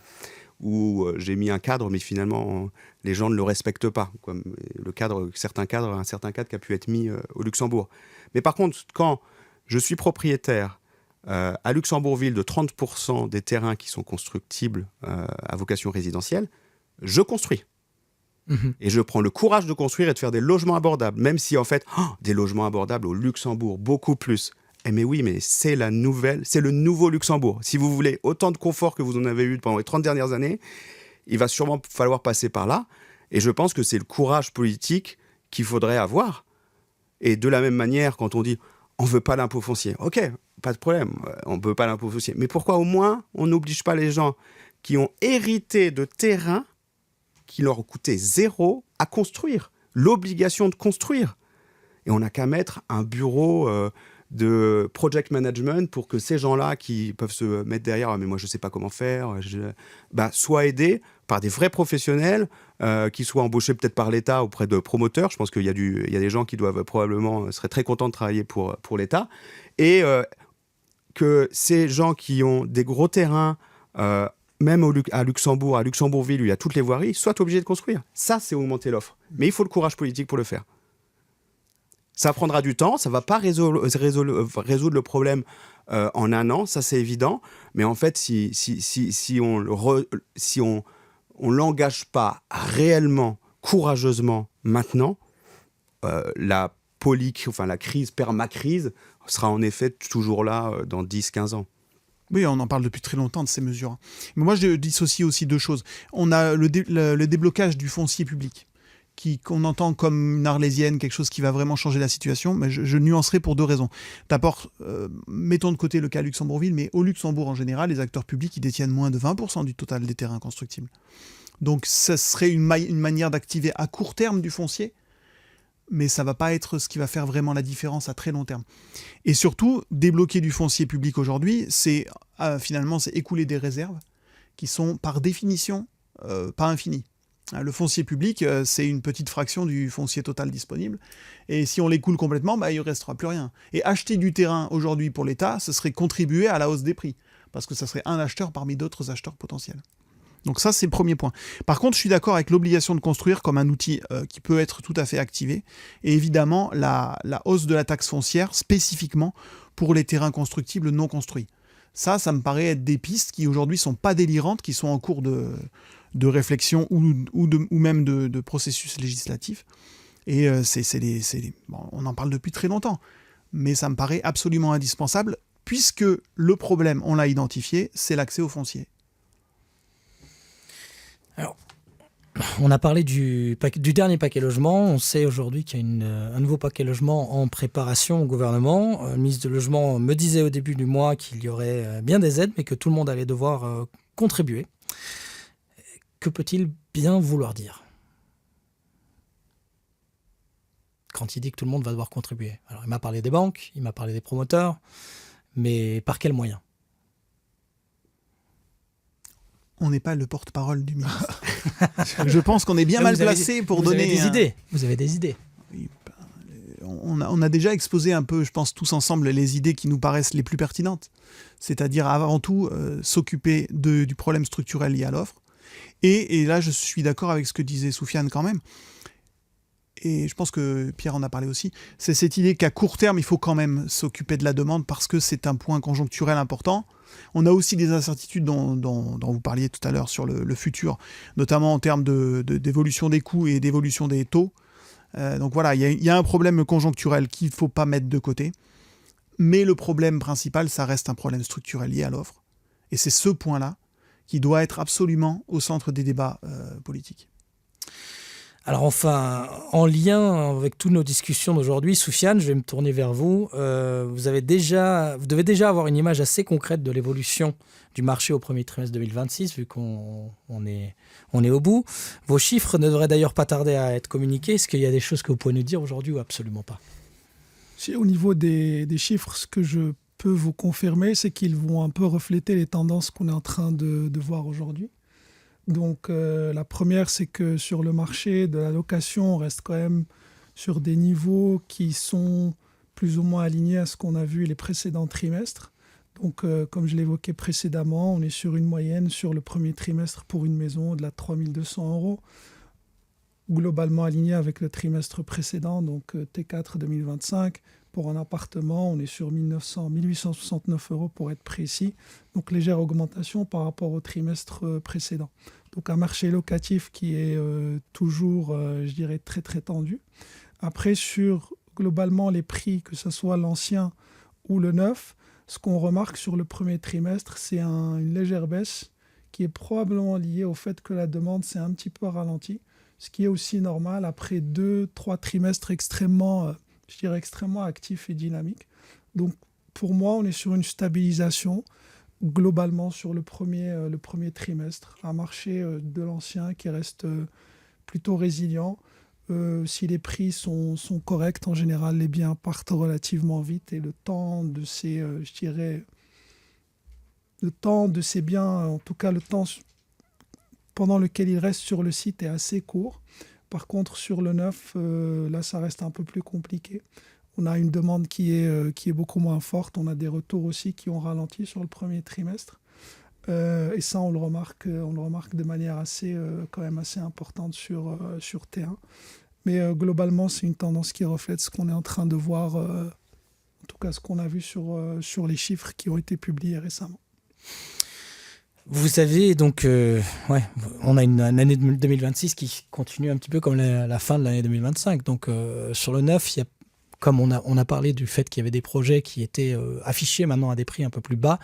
Ou j'ai mis un cadre, mais finalement, les gens ne le respectent pas. Comme un certain cadre qui a pu être mis au Luxembourg. Mais par contre, quand je suis propriétaire à Luxembourgville de 30% des terrains qui sont constructibles à vocation résidentielle, je construis. Et je prends le courage de construire et de faire des logements abordables, même si en fait, des logements abordables au Luxembourg, beaucoup plus. Mais oui, mais c'est le nouveau Luxembourg. Si vous voulez autant de confort que vous en avez eu pendant les 30 dernières années, il va sûrement falloir passer par là. Et je pense que c'est le courage politique qu'il faudrait avoir. Et de la même manière, quand on dit on ne veut pas l'impôt foncier, ok, pas de problème, on ne veut pas l'impôt foncier. Mais pourquoi au moins on n'oblige pas les gens qui ont hérité de terrains qui leur coûtait 0 à construire, l'obligation de construire. Et on n'a qu'à mettre un bureau de project management pour que ces gens-là qui peuvent se mettre derrière, mais moi je ne sais pas comment faire, soient aidés par des vrais professionnels qui soient embauchés peut-être par l'État auprès de promoteurs. Je pense qu'il y a des gens qui seraient très contents de travailler pour l'État. Et que ces gens qui ont des gros terrains même à Luxembourg, à Luxembourgville, où il y a toutes les voiries, soient obligés de construire. Ça, c'est augmenter l'offre. Mais il faut le courage politique pour le faire. Ça prendra du temps, ça ne va pas résoudre le problème en un an, ça c'est évident. Mais en fait, si on l'engage pas réellement, courageusement maintenant, la crise permacrise sera en effet toujours là dans 10-15 ans. Oui, on en parle depuis très longtemps de ces mesures. Mais moi, je dissocie aussi deux choses. On a le déblocage du foncier public, qu'on entend comme une arlésienne, quelque chose qui va vraiment changer la situation, mais je nuancerai pour deux raisons. D'abord, mettons de côté le cas Luxembourgville, mais au Luxembourg en général, les acteurs publics ils détiennent moins de 20% du total des terrains constructibles. Donc ça serait une manière d'activer à court terme du foncier, mais ça ne va pas être ce qui va faire vraiment la différence à très long terme. Et surtout, débloquer du foncier public aujourd'hui, c'est finalement écouler des réserves qui sont par définition pas infinies. Le foncier public, c'est une petite fraction du foncier total disponible. Et si on l'écoule complètement, il ne restera plus rien. Et acheter du terrain aujourd'hui pour l'État, ce serait contribuer à la hausse des prix. Parce que ça serait un acheteur parmi d'autres acheteurs potentiels. Donc ça, c'est le premier point. Par contre, je suis d'accord avec l'obligation de construire comme un outil qui peut être tout à fait activé. Et évidemment, la hausse de la taxe foncière, spécifiquement pour les terrains constructibles non construits. Ça me paraît être des pistes qui aujourd'hui ne sont pas délirantes, qui sont en cours de réflexion ou même de processus législatif. Et on en parle depuis très longtemps. Mais ça me paraît absolument indispensable, puisque le problème, on l'a identifié, c'est l'accès au foncier. Alors, on a parlé du dernier paquet logement. On sait aujourd'hui qu'il y a un nouveau paquet logement en préparation au gouvernement. Le ministre du Logement me disait au début du mois qu'il y aurait bien des aides, mais que tout le monde allait devoir contribuer. Que peut-il bien vouloir dire quand il dit que tout le monde va devoir contribuer? Alors, il m'a parlé des banques, il m'a parlé des promoteurs, mais par quels moyens? On n'est pas le porte-parole du ministre. Je pense qu'on est bien mal placé pour donner des idées. Vous avez des idées. Oui, on a déjà exposé un peu, je pense, tous ensemble, les idées qui nous paraissent les plus pertinentes. C'est-à-dire, avant tout, s'occuper du problème structurel lié à l'offre. Et là, je suis d'accord avec ce que disait Soufiane quand même. Et je pense que Pierre en a parlé aussi. C'est cette idée qu'à court terme, il faut quand même s'occuper de la demande parce que c'est un point conjoncturel important. On a aussi des incertitudes dont vous parliez tout à l'heure sur le futur, notamment en termes d'évolution des coûts et d'évolution des taux. Donc voilà, il y a un problème conjoncturel qu'il ne faut pas mettre de côté. Mais le problème principal, ça reste un problème structurel lié à l'offre. Et c'est ce point-là qui doit être absolument au centre des débats politiques. Alors enfin, en lien avec toutes nos discussions d'aujourd'hui, Soufiane, je vais me tourner vers vous. Vous devez déjà avoir une image assez concrète de l'évolution du marché au premier trimestre 2026, vu qu'on est au bout. Vos chiffres ne devraient d'ailleurs pas tarder à être communiqués. Est-ce qu'il y a des choses que vous pouvez nous dire aujourd'hui ou absolument pas? Au niveau des chiffres, ce que je peux vous confirmer, c'est qu'ils vont un peu refléter les tendances qu'on est en train de voir aujourd'hui. Donc la première, c'est que sur le marché de la location, on reste quand même sur des niveaux qui sont plus ou moins alignés à ce qu'on a vu les précédents trimestres. Donc comme je l'évoquais précédemment, on est sur une moyenne sur le premier trimestre pour une maison de 3 200 €, globalement aligné avec le trimestre précédent, donc T4 2025. Pour un appartement, on est sur 1869 € pour être précis. Donc légère augmentation par rapport au trimestre précédent. Donc un marché locatif qui est toujours, je dirais, très très tendu. Après, sur globalement les prix, que ce soit l'ancien ou le neuf, ce qu'on remarque sur le premier trimestre, c'est une légère baisse qui est probablement liée au fait que la demande s'est un petit peu ralentie, ce qui est aussi normal après 2-3 trimestres extrêmement actifs et dynamiques. Donc pour moi, on est sur une stabilisation globalement sur le premier trimestre, un marché de l'ancien qui reste plutôt résilient. Si les prix sont corrects, en général, les biens partent relativement vite et le temps de ces biens, en tout cas le temps pendant lequel ils restent sur le site est assez court. Par contre, sur le neuf, là, ça reste un peu plus compliqué. On a une demande qui est beaucoup moins forte. On a des retours aussi qui ont ralenti sur le premier trimestre. Et ça, on le remarque de manière quand même assez importante sur T1. Mais globalement, c'est une tendance qui reflète ce qu'on est en train de voir, en tout cas ce qu'on a vu sur les chiffres qui ont été publiés récemment. Vous avez donc, on a une année 2026 qui continue un petit peu comme la fin de l'année 2025. Donc sur le neuf, il y a, comme on a parlé du fait qu'il y avait des projets qui étaient affichés maintenant à des prix un peu plus bas,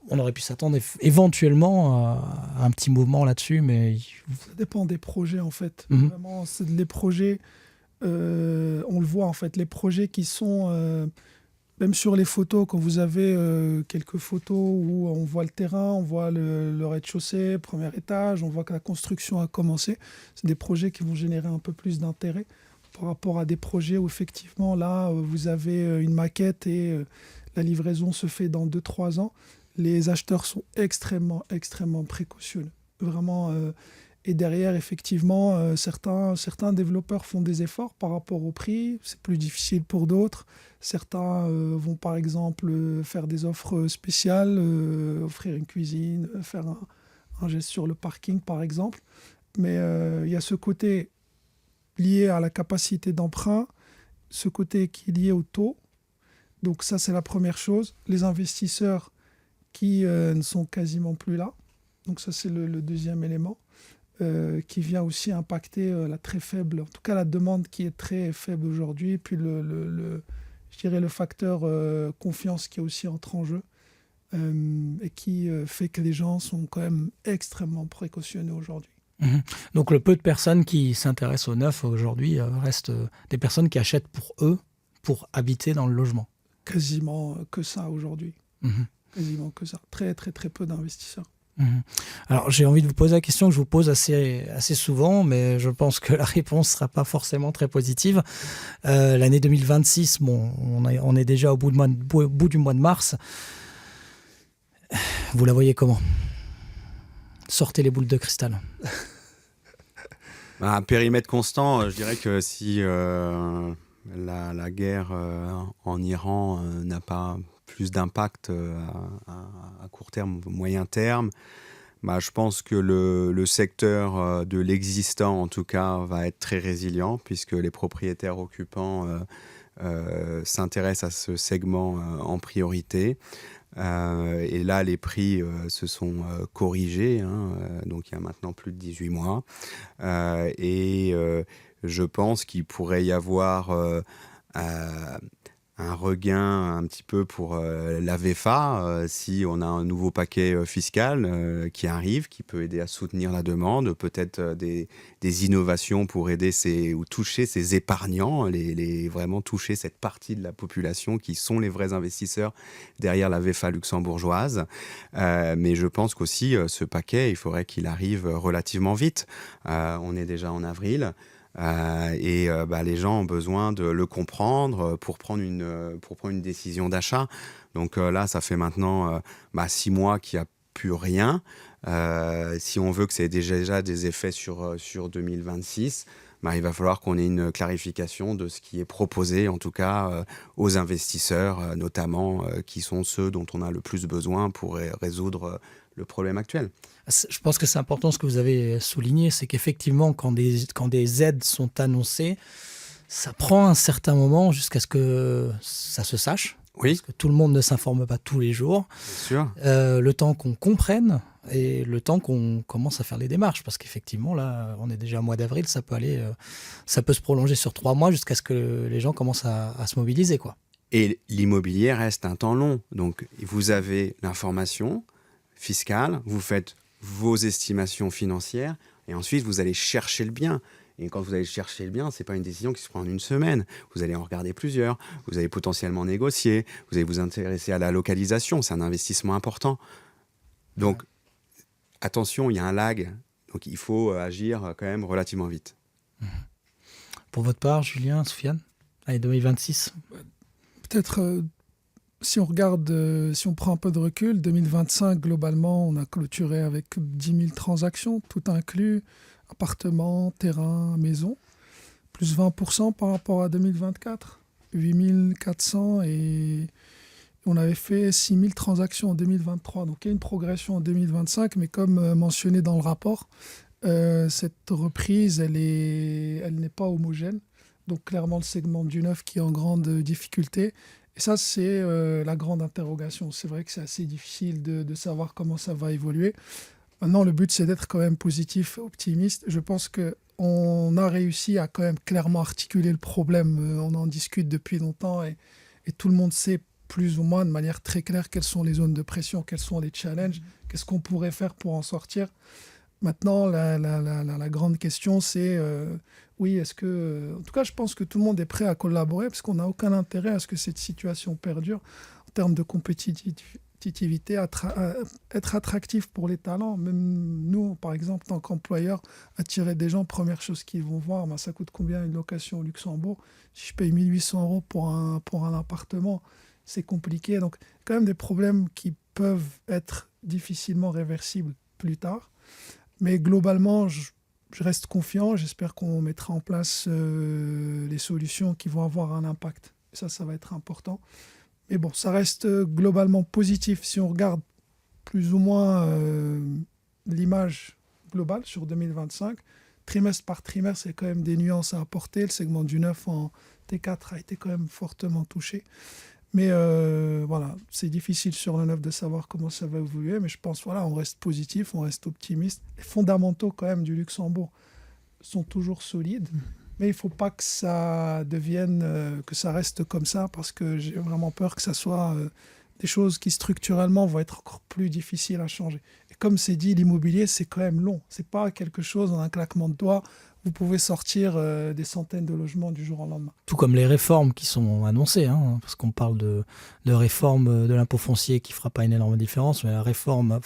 on aurait pu s'attendre éventuellement à un petit mouvement là-dessus, mais... Ça dépend des projets en fait. Mhm. Vraiment, c'est les projets, on le voit en fait, les projets qui sont... même sur les photos, quand vous avez quelques photos où on voit le terrain, on voit le rez-de-chaussée, premier étage, on voit que la construction a commencé, c'est des projets qui vont générer un peu plus d'intérêt par rapport à des projets où effectivement là vous avez une maquette et la livraison se fait dans 2-3 ans. Les acheteurs sont extrêmement précautionneux. Vraiment. Et derrière, effectivement, certains développeurs font des efforts par rapport au prix. C'est plus difficile pour d'autres. Certains vont par exemple faire des offres spéciales, offrir une cuisine, faire un geste sur le parking par exemple. Mais il y a ce côté lié à la capacité d'emprunt, ce côté qui est lié au taux. Donc ça, c'est la première chose. Les investisseurs qui ne sont quasiment plus là. Donc ça, c'est le deuxième élément. Qui vient aussi impacter la très faible, en tout cas la demande qui est très faible aujourd'hui, et puis je dirais le facteur confiance qui aussi entre en jeu et qui fait que les gens sont quand même extrêmement précautionneux aujourd'hui. Mhm. Donc le peu de personnes qui s'intéressent au neuf aujourd'hui restent des personnes qui achètent pour eux, pour habiter dans le logement. Quasiment que ça aujourd'hui. Mhm. Quasiment que ça. Très peu d'investisseurs. Alors j'ai envie de vous poser la question que je vous pose assez souvent, mais je pense que la réponse ne sera pas forcément très positive. L'année 2026, bon, on est déjà au bout du mois de mars. Vous la voyez comment ? Sortez les boules de cristal. À périmètre constant, je dirais que si la guerre en Iran n'a pas plus d'impact à court terme, moyen terme, je pense que le secteur de l'existant, en tout cas, va être très résilient, puisque les propriétaires occupants s'intéressent à ce segment en priorité. Et là, les prix se sont corrigés, donc il y a maintenant plus de 18 mois. Et je pense qu'il pourrait y avoir un regain un petit peu pour la VEFA, si on a un nouveau paquet fiscal qui arrive, qui peut aider à soutenir la demande, peut-être des innovations pour aider ou toucher ces épargnants, vraiment toucher cette partie de la population qui sont les vrais investisseurs derrière la VEFA luxembourgeoise. Mais je pense qu'aussi, ce paquet, il faudrait qu'il arrive relativement vite. On est déjà en avril. Les gens ont besoin de le comprendre pour prendre une décision d'achat. Donc là, ça fait maintenant 6 mois qu'il n'y a plus rien. Si on veut que ça ait déjà des effets sur 2026, il va falloir qu'on ait une clarification de ce qui est proposé, en tout cas aux investisseurs, notamment, qui sont ceux dont on a le plus besoin pour résoudre le problème actuel. Je pense que c'est important ce que vous avez souligné, c'est qu'effectivement, quand des aides sont annoncées, ça prend un certain moment jusqu'à ce que ça se sache. Oui. Parce que tout le monde ne s'informe pas tous les jours. Bien sûr. Le temps qu'on comprenne et le temps qu'on commence à faire les démarches. Parce qu'effectivement, là, on est déjà au mois d'avril, ça peut se prolonger sur 3 mois jusqu'à ce que les gens commencent à se mobiliser, quoi. Et l'immobilier reste un temps long. Donc, vous avez l'information fiscale, vous faites vos estimations financières et ensuite, vous allez chercher le bien. Et quand vous allez chercher le bien, ce n'est pas une décision qui se prend en une semaine. Vous allez en regarder plusieurs. Vous allez potentiellement négocier. Vous allez vous intéresser à la localisation. C'est un investissement important. Donc, attention, il y a un lag. Donc, il faut agir quand même relativement vite. Pour votre part, Julien, Sofiane, allez, 2026 ? Peut-être, si on regarde, si on prend un peu de recul, 2025, globalement, on a clôturé avec 10 000 transactions, tout inclus. Appartements, terrain, maison, plus 20% par rapport à 2024, 8400 et on avait fait 6000 transactions en 2023. Donc il y a une progression en 2025, mais comme mentionné dans le rapport, cette reprise, elle n'est pas homogène. Donc clairement le segment du neuf qui est en grande difficulté Et ça, c'est la grande interrogation. C'est vrai que c'est assez difficile de savoir comment ça va évoluer. Maintenant, le but, c'est d'être quand même positif, optimiste. Je pense qu'on a réussi à quand même clairement articuler le problème. On en discute depuis longtemps et tout le monde sait plus ou moins de manière très claire quelles sont les zones de pression, quels sont les challenges, qu'est-ce qu'on pourrait faire pour en sortir. Maintenant, la grande question, c'est oui, est-ce que... En tout cas, je pense que tout le monde est prêt à collaborer parce qu'on n'a aucun intérêt à ce que cette situation perdure en termes de compétitivité, être attractif pour les talents. Même nous, par exemple, en tant qu'employeur, attirer des gens, première chose qu'ils vont voir, ça coûte combien une location au Luxembourg? Si je paye 1 800 € pour un appartement, c'est compliqué. Donc, quand même des problèmes qui peuvent être difficilement réversibles plus tard. Mais globalement, je reste confiant. J'espère qu'on mettra en place les solutions qui vont avoir un impact. Ça va être important. Mais bon, ça reste globalement positif. Si on regarde plus ou moins l'image globale sur 2025, trimestre par trimestre, il y a quand même des nuances à apporter. Le segment du neuf en T4 a été quand même fortement touché. Mais voilà, c'est difficile sur le neuf de savoir comment ça va évoluer, mais je pense on reste positif, on reste optimiste. Les fondamentaux quand même du Luxembourg sont toujours solides, mais il ne faut pas que ça devienne, que ça reste comme ça, parce que j'ai vraiment peur que ça soit des choses qui structurellement vont être encore plus difficiles à changer. Et comme c'est dit, l'immobilier, c'est quand même long. Ce n'est pas quelque chose en un claquement de doigts. Vous pouvez sortir des centaines de logements du jour au lendemain. Tout comme les réformes qui sont annoncées, parce qu'on parle de réforme de l'impôt foncier qui ne fera pas une énorme différence, mais la réforme,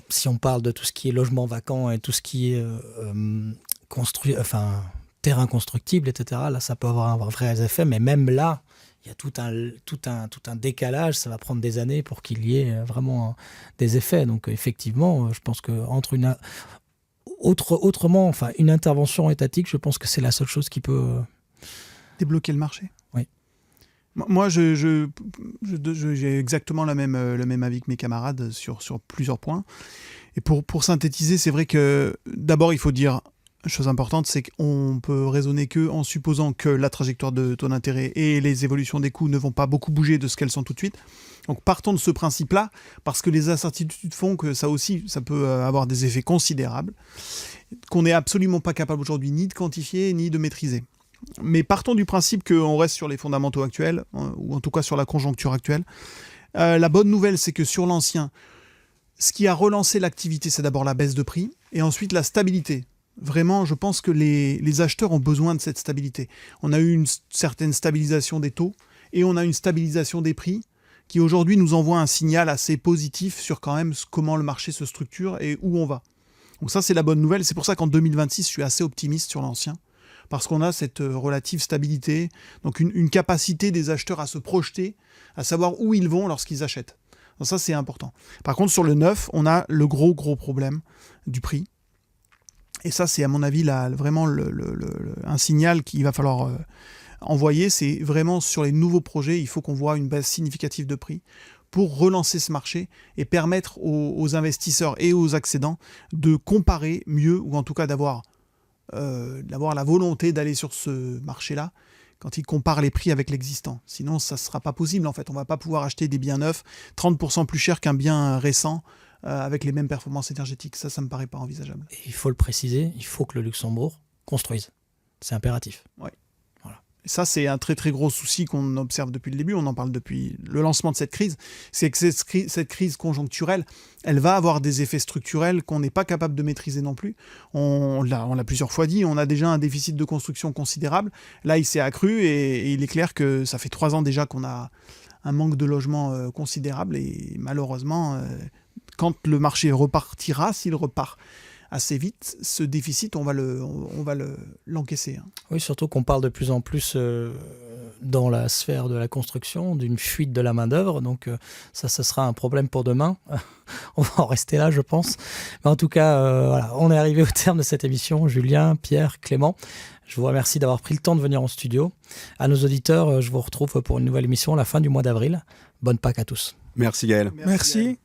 si on parle de tout ce qui est logement vacant et tout ce qui est terrain constructible, etc., là, ça peut avoir un vrai effet, mais même là, il y a tout un décalage, ça va prendre des années pour qu'il y ait vraiment des effets. Donc effectivement, je pense qu'entre une intervention étatique, je pense que c'est la seule chose qui peut débloquer le marché. Oui. Moi, j'ai exactement le même avis que mes camarades sur plusieurs points. Et pour synthétiser, c'est vrai que d'abord, il faut dire une chose importante, c'est qu'on peut raisonner en supposant que la trajectoire de taux d'intérêt et les évolutions des coûts ne vont pas beaucoup bouger de ce qu'elles sont tout de suite. Donc partons de ce principe-là, parce que les incertitudes font que ça peut avoir des effets considérables, qu'on n'est absolument pas capable aujourd'hui ni de quantifier ni de maîtriser. Mais partons du principe qu'on reste sur les fondamentaux actuels, ou en tout cas sur la conjoncture actuelle. La bonne nouvelle, c'est que sur l'ancien, ce qui a relancé l'activité, c'est d'abord la baisse de prix, et ensuite la stabilité. Vraiment, je pense que les acheteurs ont besoin de cette stabilité. On a eu une certaine stabilisation des taux, et on a une stabilisation des prix, qui aujourd'hui nous envoie un signal assez positif sur quand même comment le marché se structure et où on va. Donc ça, c'est la bonne nouvelle. C'est pour ça qu'en 2026, je suis assez optimiste sur l'ancien, parce qu'on a cette relative stabilité, donc une capacité des acheteurs à se projeter, à savoir où ils vont lorsqu'ils achètent. Donc ça, c'est important. Par contre, sur le neuf, on a le gros problème du prix. Et ça, c'est à mon avis vraiment un signal qu'il va falloir envoyer. C'est vraiment sur les nouveaux projets, il faut qu'on voit une baisse significative de prix pour relancer ce marché et permettre aux investisseurs et aux accédants de comparer mieux, ou en tout cas d'avoir la volonté d'aller sur ce marché-là quand ils comparent les prix avec l'existant. Sinon, ça ne sera pas possible en fait. On ne va pas pouvoir acheter des biens neufs 30% plus cher qu'un bien récent avec les mêmes performances énergétiques. Ça ne me paraît pas envisageable. Et il faut le préciser, il faut que le Luxembourg construise. C'est impératif. Oui. Voilà. Et ça, c'est un très très gros souci qu'on observe depuis le début. On en parle depuis le lancement de cette crise. C'est que cette crise conjoncturelle, elle va avoir des effets structurels qu'on n'est pas capable de maîtriser non plus. On l'a plusieurs fois dit, on a déjà un déficit de construction considérable. Là, il s'est accru et il est clair que ça fait 3 ans déjà qu'on a un manque de logement considérable. Et malheureusement, quand le marché repartira, s'il repart assez vite, ce déficit, on va l'encaisser. Oui, surtout qu'on parle de plus en plus dans la sphère de la construction d'une fuite de la main-d'œuvre. Donc ça sera un problème pour demain. On va en rester là, je pense. Mais en tout cas, voilà, on est arrivé au terme de cette émission. Julien, Pierre, Clément, je vous remercie d'avoir pris le temps de venir en studio. À nos auditeurs, je vous retrouve pour une nouvelle émission à la fin du mois d'avril. Bonne Pâques à tous. Merci Gaël. Merci.